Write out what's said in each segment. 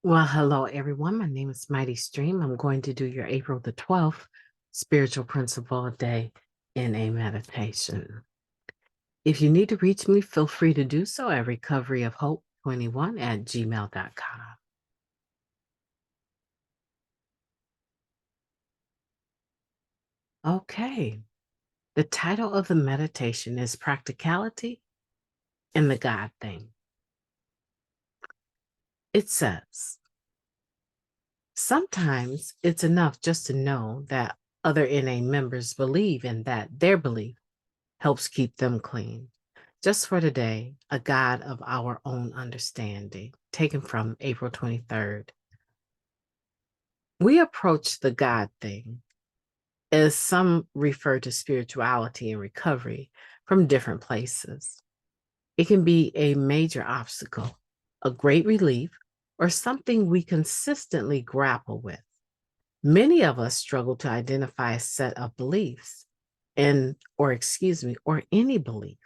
Well, hello everyone. My name is Mighty Stream. I'm going to do your April the 12th spiritual principle of day in a meditation. If you need to reach me, feel free to do so at recoveryofhope21@gmail.com. Okay. The title of the meditation is Practicality and the God Thing. It says, sometimes it's enough just to know that other NA members believe and that their belief helps keep them clean. Just for today, a God of our own understanding, taken from April 23rd. We approach the God thing, as some refer to spirituality and recovery, from different places. It can be a major obstacle, a great relief, or something we consistently grapple with. Many of us struggle to identify a set of beliefs or any belief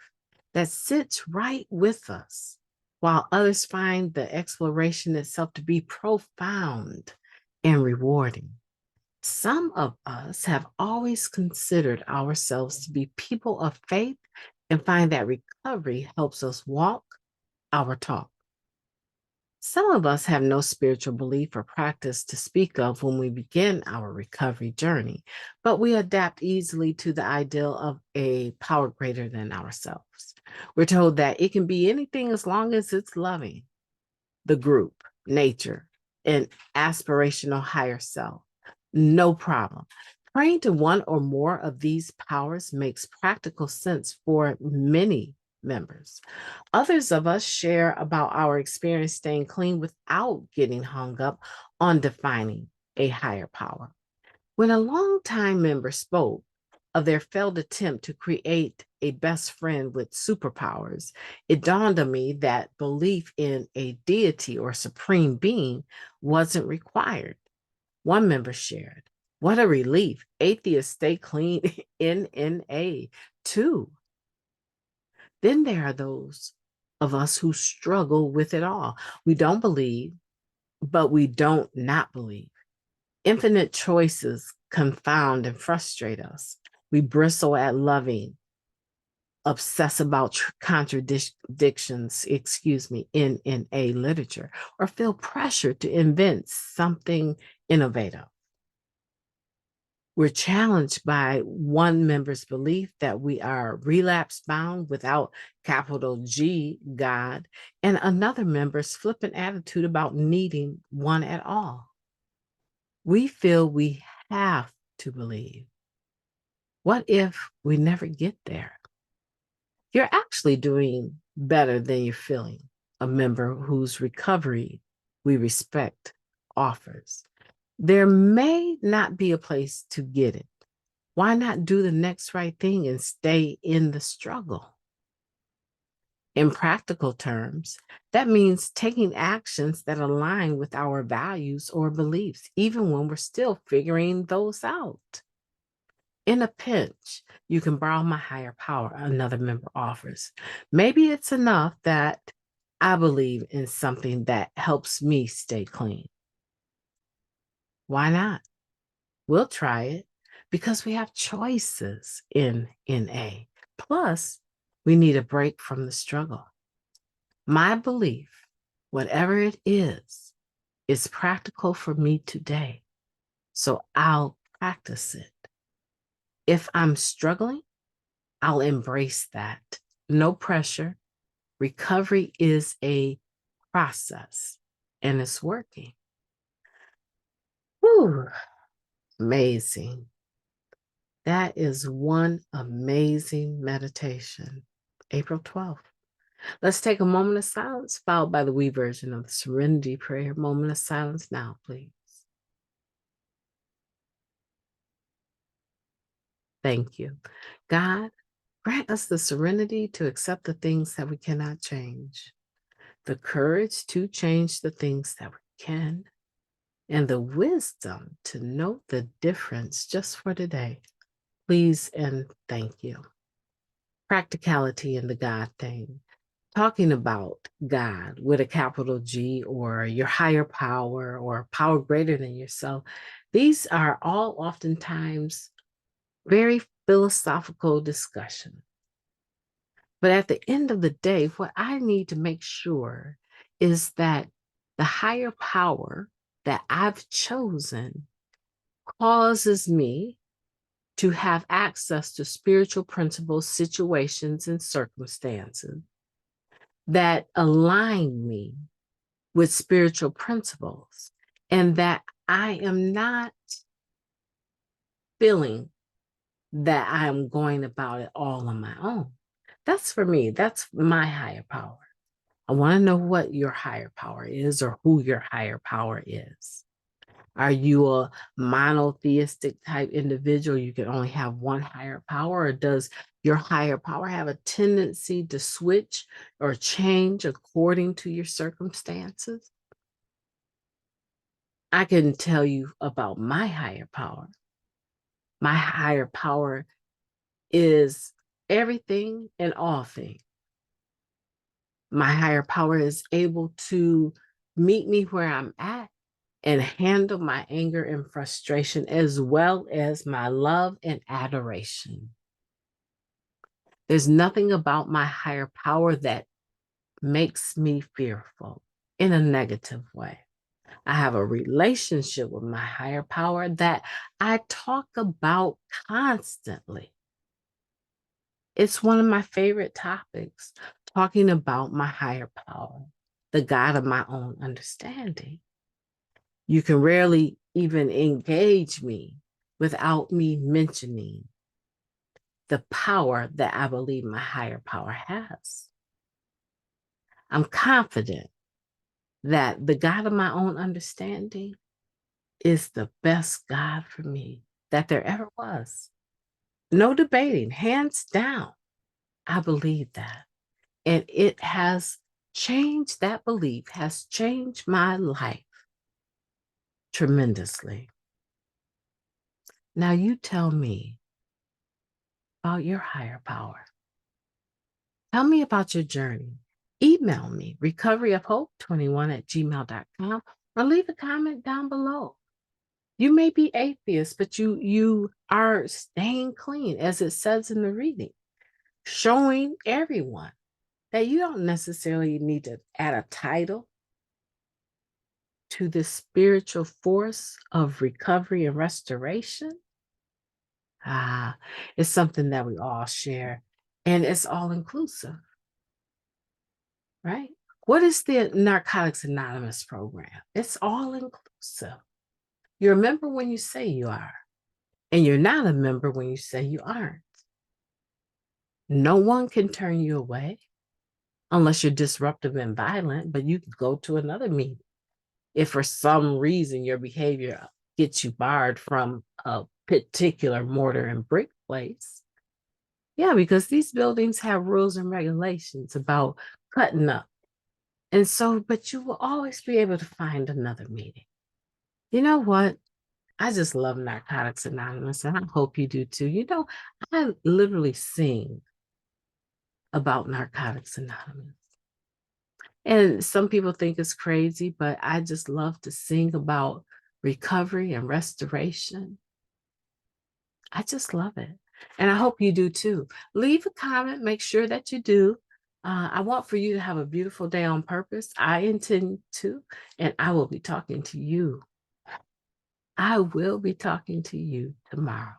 that sits right with us, while others find the exploration itself to be profound and rewarding. Some of us have always considered ourselves to be people of faith and find that recovery helps us walk our talk. Some of us have no spiritual belief or practice to speak of when we begin our recovery journey, but we adapt easily to the ideal of a power greater than ourselves. We're told that it can be anything as long as it's loving, the group, nature, an aspirational higher self. No problem. Praying to one or more of these powers makes practical sense for many members. Others of us share about our experience staying clean without getting hung up on defining a higher power. When a longtime member spoke of their failed attempt to create a best friend with superpowers, it dawned on me that belief in a deity or supreme being wasn't required. One member shared, "What a relief. Atheists stay clean in NA too." Then there are those of us who struggle with it all. We don't believe, but we don't not believe. Infinite choices confound and frustrate us. We bristle at loving, obsess about contradictions, in NA literature, or feel pressure to invent something innovative. We're challenged by one member's belief that we are relapse bound without capital G, God, and another member's flippant attitude about needing one at all. We feel we have to believe. What if we never get there? You're actually doing better than you're feeling, a member whose recovery we respect offers. There may not be a place to get it. Why not do the next right thing and stay in the struggle? In practical terms, that means taking actions that align with our values or beliefs, even when we're still figuring those out. In a pinch, you can borrow my higher power, another member offers. Maybe it's enough that I believe in something that helps me stay clean. Why not? We'll try it because we have choices in NA. Plus, we need a break from the struggle. My belief, whatever it is practical for me today. So I'll practice it. If I'm struggling, I'll embrace that. No pressure. Recovery is a process and it's working. Whew, amazing. That is one amazing meditation. April 12th. Let's take a moment of silence, followed by the we version of the Serenity Prayer. Moment of silence now, please. Thank you. God, grant us the serenity to accept the things that we cannot change, the courage to change the things that we can, and the wisdom to note the difference just for today. Please and thank you. Practicality in the God thing. talking about God with a capital G, or your higher power, or power greater than yourself, these are all oftentimes very philosophical discussion. But at the end of the day, what I need to make sure is that the higher power that I've chosen causes me to have access to spiritual principles, situations, and circumstances that align me with spiritual principles, and that I am not feeling that I am going about it all on my own. That's for me. That's my higher power. I want to know what your higher power is, or who your higher power is. Are you a monotheistic type individual? You can only have one higher power, or does your higher power have a tendency to switch or change according to your circumstances? I can tell you about my higher power. My higher power is everything and all things. My higher power is able to meet me where I'm at and handle my anger and frustration, as well as my love and adoration. There's nothing about my higher power that makes me fearful in a negative way. I have a relationship with my higher power that I talk about constantly. It's one of my favorite topics, talking about my higher power, the God of my own understanding. You can rarely even engage me without me mentioning the power that I believe my higher power has. I'm confident that the God of my own understanding is the best God for me that there ever was. No debating, hands down. I believe that. And it has changed, that belief has changed my life tremendously. Now you tell me about your higher power. Tell me about your journey. Email me, recoveryofhope21@gmail.com, or leave a comment down below. You may be atheist, but you are staying clean, as it says in the reading, showing everyone that you don't necessarily need to add a title to this spiritual force of recovery and restoration. It's something that we all share, and it's all inclusive, right? What is the Narcotics Anonymous program? It's all inclusive. You're a member when you say you are, and you're not a member when you say you aren't. No one can turn you away unless you're disruptive and violent, but you can go to another meeting. If for some reason your behavior gets you barred from a particular mortar and brick place, yeah, because these buildings have rules and regulations about cutting up. And so, but you will always be able to find another meeting. You know what? I just love Narcotics Anonymous, and I hope you do too. You know, I literally sing about Narcotics Anonymous. And some people think it's crazy, but I just love to sing about recovery and restoration. I just love it. And I hope you do too. Leave a comment, make sure that you do. I want for you to have a beautiful day on purpose. I intend to, and I will be talking to you. I will be talking to you tomorrow.